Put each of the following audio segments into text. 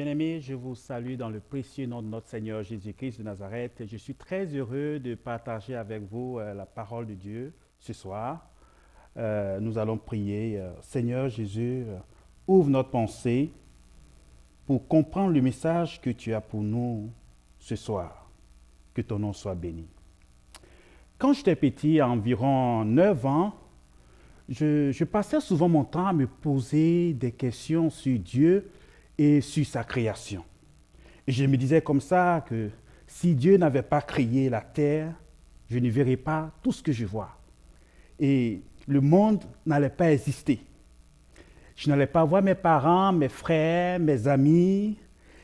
Bien-aimés, je vous salue dans le précieux nom de notre Seigneur Jésus-Christ de Nazareth. Je suis très heureux de partager avec vous la parole de Dieu ce soir. Nous allons prier. Seigneur Jésus, ouvre notre pensée pour comprendre le message que tu as pour nous ce soir. Que ton nom soit béni. Quand j'étais petit, à environ 9 ans, je passais souvent mon temps à me poser des questions sur Dieu et sur sa création. Et je me disais comme ça que si Dieu n'avait pas créé la terre, je ne verrais pas tout ce que je vois. Et le monde n'allait pas exister. Je n'allais pas voir mes parents, mes frères, mes amis.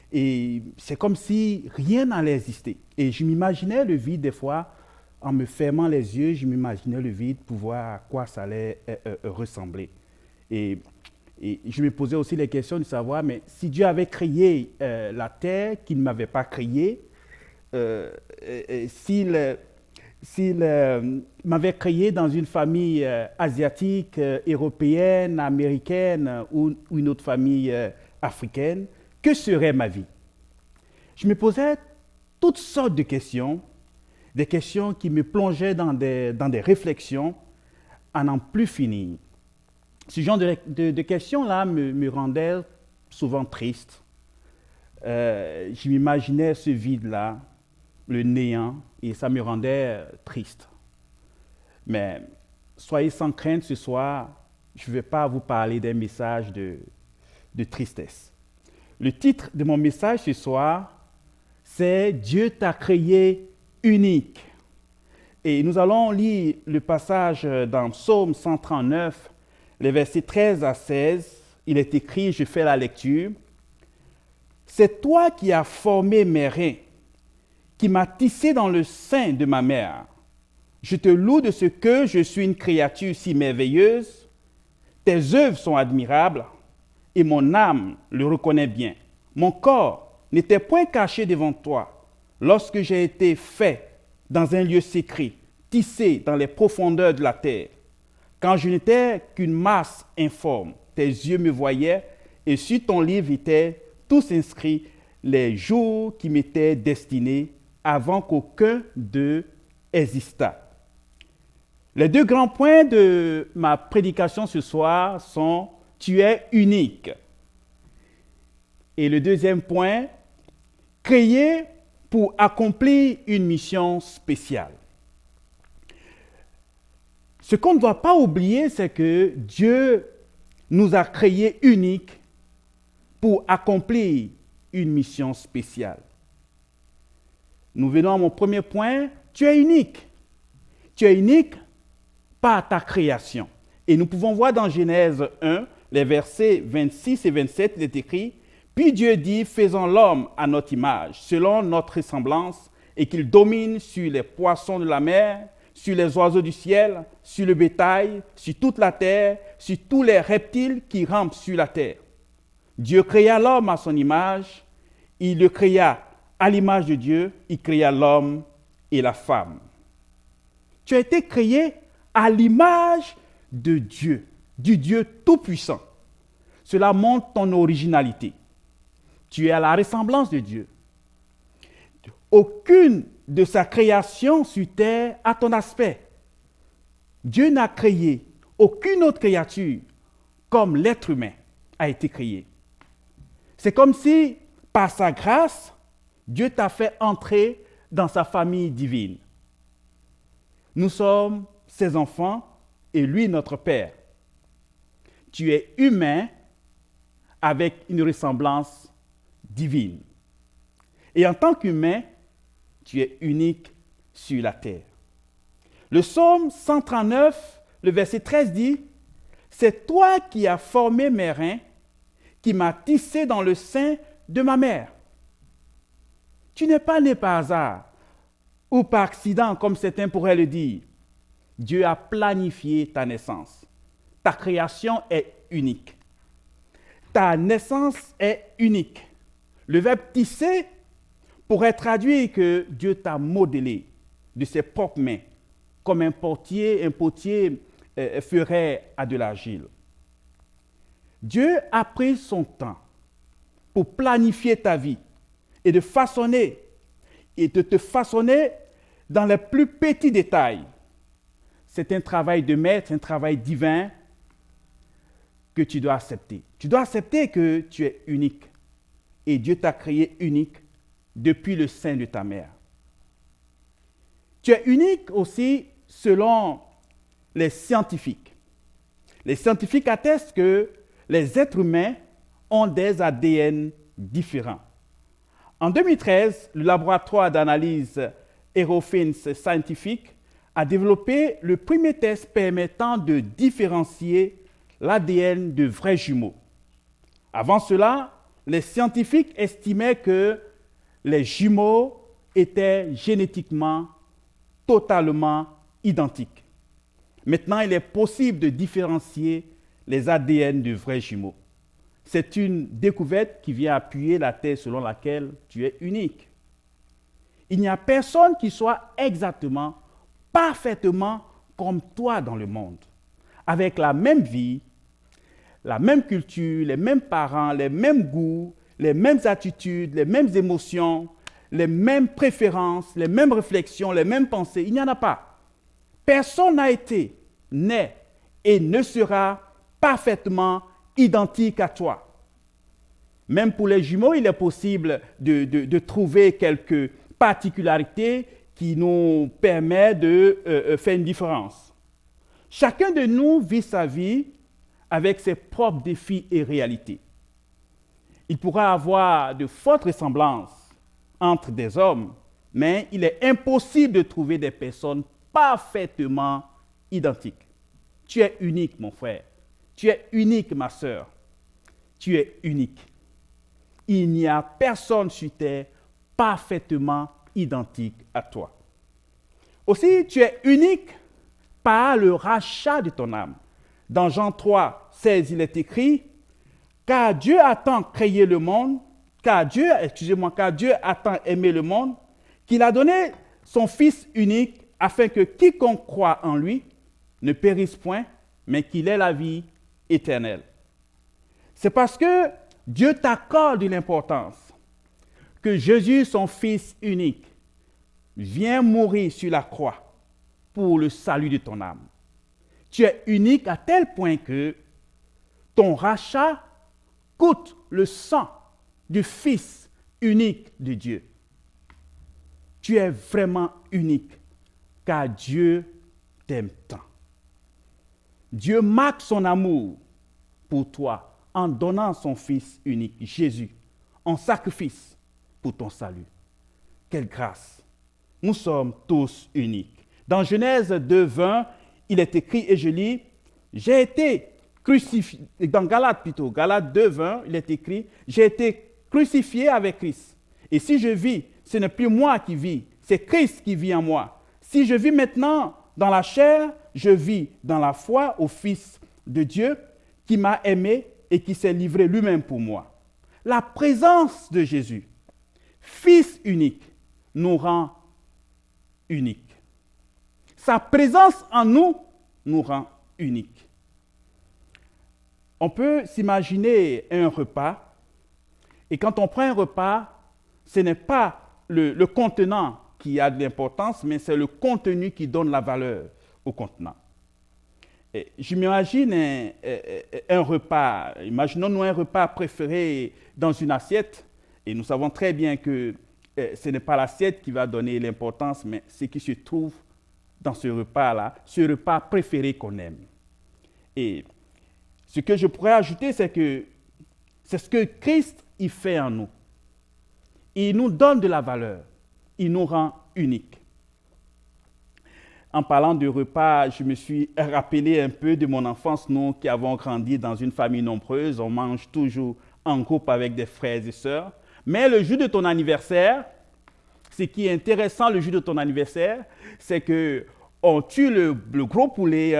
Et c'est comme si rien n'allait exister. Et je m'imaginais le vide des fois, en me fermant les yeux, je m'imaginais le vide pour voir à quoi ça allait ressembler. Et je me posais aussi les questions de savoir, mais si Dieu avait créé la terre qu'il ne m'avait pas créée, s'il m'avait créé dans une famille asiatique, européenne, américaine ou une autre famille africaine, que serait ma vie? Je me posais toutes sortes de questions, des questions qui me plongeaient dans des réflexions à n'en plus finir. Ce genre de questions-là me rendait souvent triste. Je m'imaginais ce vide-là, le néant, et ça me rendait triste. Mais soyez sans crainte ce soir, je ne vais pas vous parler d'un message de tristesse. Le titre de mon message ce soir, c'est « Dieu t'a créé unique ». Et nous allons lire le passage dans Psaume 139, les versets 13 à 16, il est écrit, je fais la lecture. « C'est toi qui as formé mes reins, qui m'as tissé dans le sein de ma mère. Je te loue de ce que je suis une créature si merveilleuse. Tes œuvres sont admirables et mon âme le reconnaît bien. Mon corps n'était point caché devant toi lorsque j'ai été fait dans un lieu secret, tissé dans les profondeurs de la terre. Quand je n'étais qu'une masse informe, tes yeux me voyaient et sur ton livre étaient tous inscrits les jours qui m'étaient destinés avant qu'aucun d'eux existât. » Les deux grands points de ma prédication ce soir sont « Tu es unique » et le deuxième point, « Créé pour accomplir une mission spéciale ». Ce qu'on ne doit pas oublier, c'est que Dieu nous a créés uniques pour accomplir une mission spéciale. Nous venons à mon premier point, tu es unique. Tu es unique par ta création. Et nous pouvons voir dans Genèse 1, les versets 26 et 27, il est écrit, « Puis Dieu dit, faisons l'homme à notre image, selon notre ressemblance, et qu'il domine sur les poissons de la mer, sur les oiseaux du ciel, sur le bétail, sur toute la terre, sur tous les reptiles qui rampent sur la terre. Dieu créa l'homme à son image, il le créa à l'image de Dieu, il créa l'homme et la femme. » Tu as été créé à l'image de Dieu, du Dieu Tout-Puissant. Cela montre ton originalité. Tu es à la ressemblance de Dieu. Aucune de sa création sur terre a ton aspect. Dieu n'a créé aucune autre créature comme l'être humain a été créé. C'est comme si, par sa grâce, Dieu t'a fait entrer dans sa famille divine. Nous sommes ses enfants et lui notre Père. Tu es humain avec une ressemblance divine. Et en tant qu'humain, tu es unique sur la terre. Le psaume 139, le verset 13 dit, « C'est toi qui as formé mes reins, qui m'as tissé dans le sein de ma mère. » Tu n'es pas né par hasard ou par accident, comme certains pourraient le dire. Dieu a planifié ta naissance. Ta création est unique. Ta naissance est unique. Le verbe tisser pourrait traduire que Dieu t'a modelé de ses propres mains, comme un potier ferait à de l'argile. Dieu a pris son temps pour planifier ta vie et de te façonner dans les plus petits détails. C'est un travail de maître, un travail divin que tu dois accepter. Tu dois accepter que tu es unique et Dieu t'a créé unique depuis le sein de ta mère. Tu es unique aussi selon les scientifiques. Les scientifiques attestent que les êtres humains ont des ADN différents. En 2013, le laboratoire d'analyse Eurofins Scientific a développé le premier test permettant de différencier l'ADN de vrais jumeaux. Avant cela, les scientifiques estimaient que les jumeaux étaient génétiquement totalement identiques. Maintenant, il est possible de différencier les ADN de vrais jumeaux. C'est une découverte qui vient appuyer la thèse selon laquelle tu es unique. Il n'y a personne qui soit exactement, parfaitement comme toi dans le monde, avec la même vie, la même culture, les mêmes parents, les mêmes goûts, les mêmes attitudes, les mêmes émotions, les mêmes préférences, les mêmes réflexions, les mêmes pensées. Il n'y en a pas. Personne n'a été, n'est et ne sera parfaitement identique à toi. Même pour les jumeaux, il est possible de trouver quelques particularités qui nous permettent de faire une différence. Chacun de nous vit sa vie avec ses propres défis et réalités. Il pourra avoir de fortes ressemblances entre des hommes, mais il est impossible de trouver des personnes parfaitement identiques. Tu es unique, mon frère. Tu es unique, ma sœur. Tu es unique. Il n'y a personne sur terre parfaitement identique à toi. Aussi, tu es unique par le rachat de ton âme. Dans Jean 3, 16, il est écrit « Car Dieu a tant créé le monde, car Dieu a tant aimé le monde, qu'il a donné son Fils unique afin que quiconque croit en lui ne périsse point, mais qu'il ait la vie éternelle. » C'est parce que Dieu t'accorde une importance que Jésus, son Fils unique, vient mourir sur la croix pour le salut de ton âme. Tu es unique à tel point que ton rachat coûte le sang du Fils unique de Dieu. Tu es vraiment unique car Dieu t'aime tant. Dieu marque son amour pour toi en donnant son Fils unique, Jésus, en sacrifice pour ton salut. Quelle grâce! Nous sommes tous uniques. Dans Genèse 2, 20, il est écrit, et je lis, j'ai été crucifié, dans Galates 2, 20, il est écrit, j'ai été crucifié avec Christ. Et si je vis, ce n'est plus moi qui vis, c'est Christ qui vit en moi. Si je vis maintenant dans la chair, je vis dans la foi au Fils de Dieu qui m'a aimé et qui s'est livré lui-même pour moi. La présence de Jésus, Fils unique, nous rend uniques. Sa présence en nous nous rend uniques. On peut s'imaginer un repas, et quand on prend un repas, ce n'est pas le contenant qui a de l'importance, mais c'est le contenu qui donne la valeur au contenant. Et je m'imagine un repas, imaginons-nous un repas préféré dans une assiette, et nous savons très bien que ce n'est pas l'assiette qui va donner l'importance, mais ce qui se trouve dans ce repas-là, ce repas préféré qu'on aime. Et ce que je pourrais ajouter, c'est que c'est ce que Christ y fait en nous. Il nous donne de la valeur. Il nous rend uniques. En parlant de repas, je me suis rappelé un peu de mon enfance. Nous qui avons grandi dans une famille nombreuse, on mange toujours en groupe avec des frères et sœurs. Mais le jour de ton anniversaire, ce qui est intéressant le jour de ton anniversaire, c'est qu'on tue le gros poulet.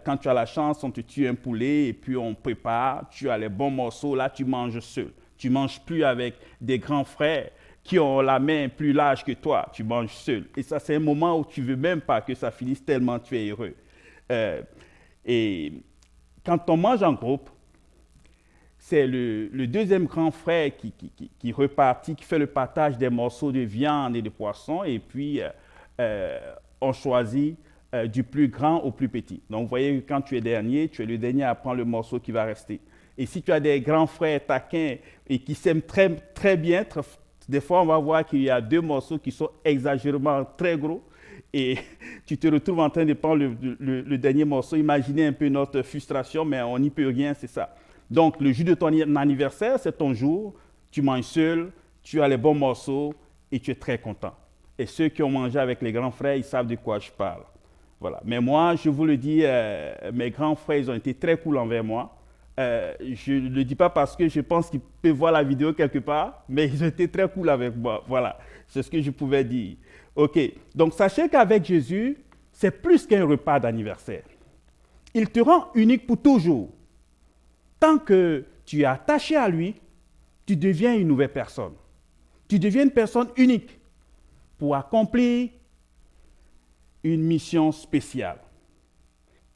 Quand tu as la chance, on te tue un poulet et puis on prépare. Tu as les bons morceaux, là tu manges seul. Tu ne manges plus avec des grands frères qui ont la main plus large que toi. Tu manges seul. Et ça, c'est un moment où tu ne veux même pas que ça finisse tellement tu es heureux. Et quand on mange en groupe, c'est le deuxième grand frère qui repartit, qui fait le partage des morceaux de viande et de poisson, et puis on choisit du plus grand au plus petit. Donc, vous voyez que quand tu es le dernier à prendre le morceau qui va rester. Et si tu as des grands frères taquins et qui s'aiment très, très bien, des fois, on va voir qu'il y a 2 morceaux qui sont exagérément très gros et tu te retrouves en train de prendre le dernier morceau. Imaginez un peu notre frustration, mais on n'y peut rien, c'est ça. Donc, le jour de ton anniversaire, c'est ton jour. Tu manges seul, tu as les bons morceaux et tu es très content. Et ceux qui ont mangé avec les grands frères, ils savent de quoi je parle. Voilà. Mais moi, je vous le dis, mes grands frères, ils ont été très cool envers moi. Je ne le dis pas parce que je pense qu'ils peuvent voir la vidéo quelque part, mais ils ont été très cool avec moi. Voilà, c'est ce que je pouvais dire. OK, donc sachez qu'avec Jésus, c'est plus qu'un repas d'anniversaire. Il te rend unique pour toujours. Tant que tu es attaché à lui, tu deviens une nouvelle personne. Tu deviens une personne unique pour accomplir une mission spéciale.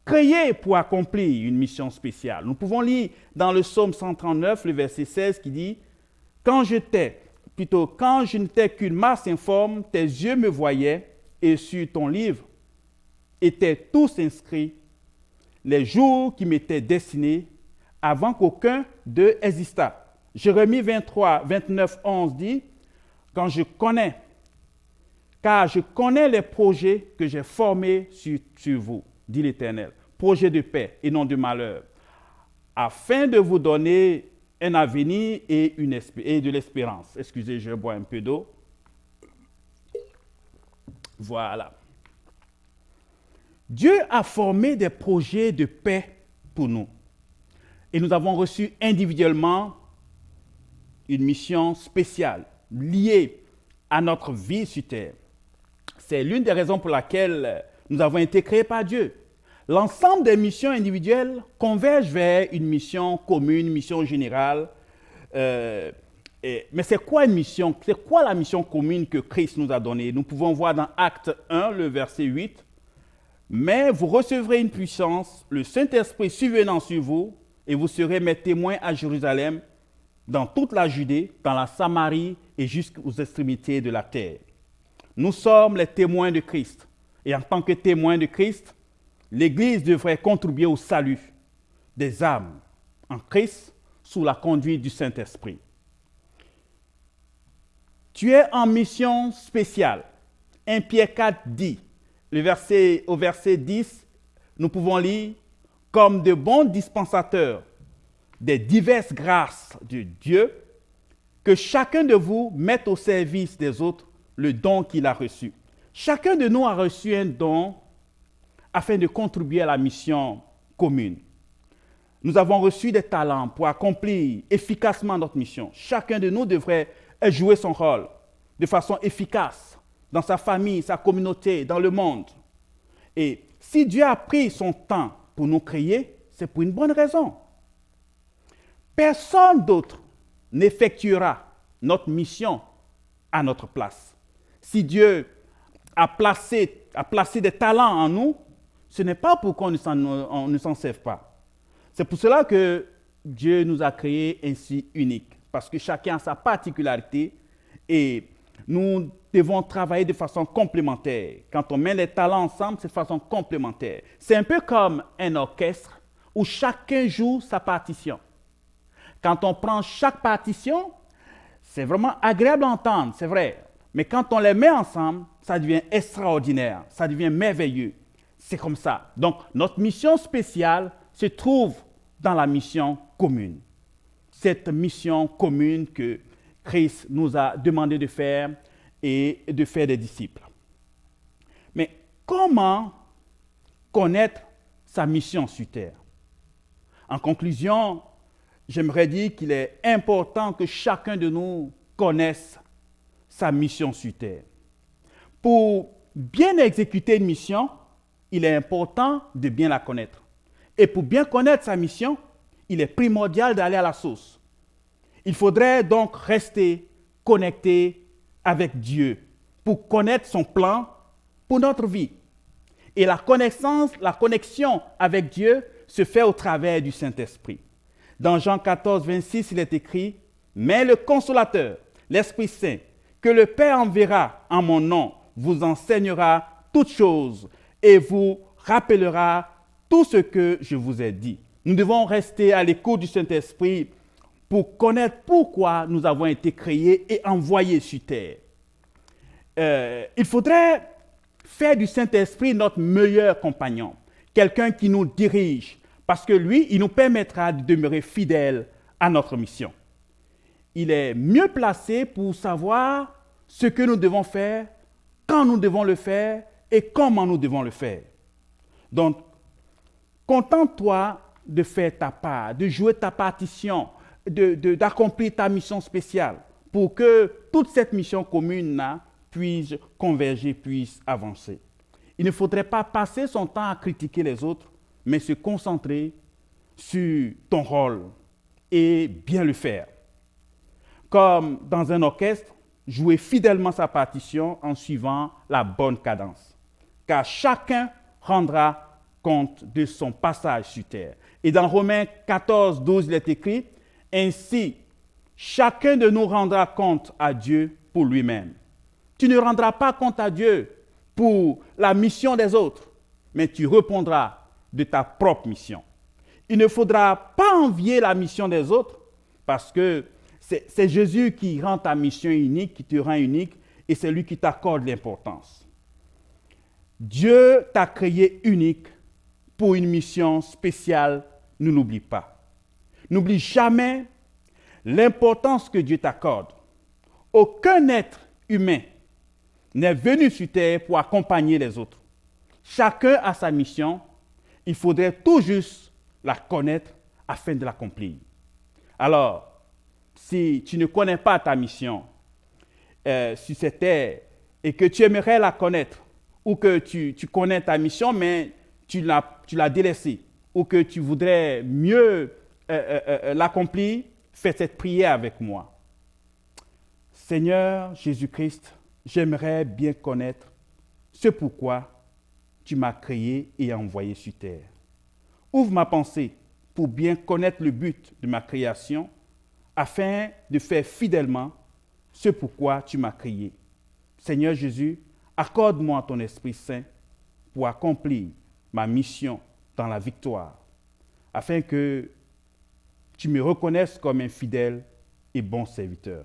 Créé pour accomplir une mission spéciale. Nous pouvons lire dans le psaume 139, le verset 16 qui dit « Quand je n'étais qu'une masse informe, tes yeux me voyaient et sur ton livre étaient tous inscrits les jours qui m'étaient destinés avant qu'aucun d'eux existât. » Jérémie 23, 29, 11 dit « Car je connais les projets que j'ai formés sur vous. » dit l'Éternel, projet de paix et non de malheur, afin de vous donner un avenir et de l'espérance. Excusez, je bois un peu d'eau. Voilà. Dieu a formé des projets de paix pour nous. Et nous avons reçu individuellement une mission spéciale liée à notre vie sur terre. C'est l'une des raisons pour laquelle nous avons été créés par Dieu. L'ensemble des missions individuelles convergent vers une mission commune, une mission générale. Mais c'est quoi une mission? C'est quoi la mission commune que Christ nous a donnée? Nous pouvons voir dans Acte 1, le verset 8. « Mais vous recevrez une puissance, le Saint-Esprit survenant sur vous, et vous serez mes témoins à Jérusalem, dans toute la Judée, dans la Samarie et jusqu'aux extrémités de la terre. » Nous sommes les témoins de Christ. Et en tant que témoins de Christ, l'Église devrait contribuer au salut des âmes en Christ sous la conduite du Saint-Esprit. Tu es en mission spéciale. 1 Pierre 4 dit, au verset 10, nous pouvons lire « Comme de bons dispensateurs des diverses grâces de Dieu, que chacun de vous mette au service des autres le don qu'il a reçu. » Chacun de nous a reçu un don afin de contribuer à la mission commune. Nous avons reçu des talents pour accomplir efficacement notre mission. Chacun de nous devrait jouer son rôle de façon efficace dans sa famille, sa communauté, dans le monde. Et si Dieu a pris son temps pour nous créer, c'est pour une bonne raison. Personne d'autre n'effectuera notre mission à notre place. Si Dieu a placé des talents en nous, ce n'est pas pour qu'on ne s'en serve pas. C'est pour cela que Dieu nous a créés ainsi uniques, parce que chacun a sa particularité et nous devons travailler de façon complémentaire. Quand on met les talents ensemble, c'est de façon complémentaire. C'est un peu comme un orchestre où chacun joue sa partition. Quand on prend chaque partition, c'est vraiment agréable à entendre, c'est vrai. Mais quand on les met ensemble, ça devient extraordinaire, ça devient merveilleux. C'est comme ça. Donc, notre mission spéciale se trouve dans la mission commune. Cette mission commune que Christ nous a demandé de faire et de faire des disciples. Mais comment connaître sa mission sur terre? En conclusion, j'aimerais dire qu'il est important que chacun de nous connaisse sa mission sur terre. Pour bien exécuter une mission, il est important de bien la connaître. Et pour bien connaître sa mission, il est primordial d'aller à la source. Il faudrait donc rester connecté avec Dieu pour connaître son plan pour notre vie. Et la connexion avec Dieu se fait au travers du Saint-Esprit. Dans Jean 14, 26, il est écrit, « Mais le Consolateur, l'Esprit Saint, que le Père enverra en mon nom, vous enseignera toutes choses et vous rappellera tout ce que je vous ai dit. » Nous devons rester à l'écoute du Saint-Esprit pour connaître pourquoi nous avons été créés et envoyés sur terre. Il faudrait faire du Saint-Esprit notre meilleur compagnon, quelqu'un qui nous dirige, parce que lui, il nous permettra de demeurer fidèles à notre mission. Il est mieux placé pour savoir ce que nous devons faire, quand nous devons le faire et comment nous devons le faire. Donc, contente-toi de faire ta part, de jouer ta partition, d'accomplir ta mission spéciale pour que toute cette mission commune-là puisse converger, puisse avancer. Il ne faudrait pas passer son temps à critiquer les autres, mais se concentrer sur ton rôle et bien le faire. Comme dans un orchestre, jouer fidèlement sa partition en suivant la bonne cadence. Car chacun rendra compte de son passage sur terre. Et dans Romains 14, 12, il est écrit, « Ainsi, chacun de nous rendra compte à Dieu pour lui-même. » Tu ne rendras pas compte à Dieu pour la mission des autres, mais tu répondras de ta propre mission. Il ne faudra pas envier la mission des autres parce que c'est Jésus qui rend ta mission unique, qui te rend unique, et c'est lui qui t'accorde l'importance. Dieu t'a créé unique pour une mission spéciale, ne l'oublie pas. N'oublie jamais l'importance que Dieu t'accorde. Aucun être humain n'est venu sur terre pour accompagner les autres. Chacun a sa mission. Il faudrait tout juste la connaître afin de l'accomplir. Alors, si tu ne connais pas ta mission sur cette terre et que tu aimerais la connaître, ou que tu connais ta mission, mais tu l'as délaissée, ou que tu voudrais mieux l'accomplir, fais cette prière avec moi. Seigneur Jésus-Christ, j'aimerais bien connaître ce pourquoi tu m'as créé et envoyé sur terre. Ouvre ma pensée pour bien connaître le but de ma création afin de faire fidèlement ce pourquoi tu m'as créé. Seigneur Jésus, accorde-moi ton Esprit Saint pour accomplir ma mission dans la victoire, afin que tu me reconnaisses comme un fidèle et bon serviteur.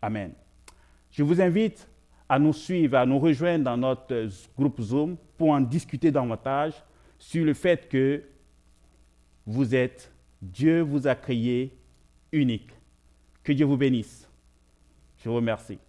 Amen. Je vous invite à nous suivre, à nous rejoindre dans notre groupe Zoom pour en discuter davantage sur le fait que Dieu vous a créé unique. Que Dieu vous bénisse. Je vous remercie.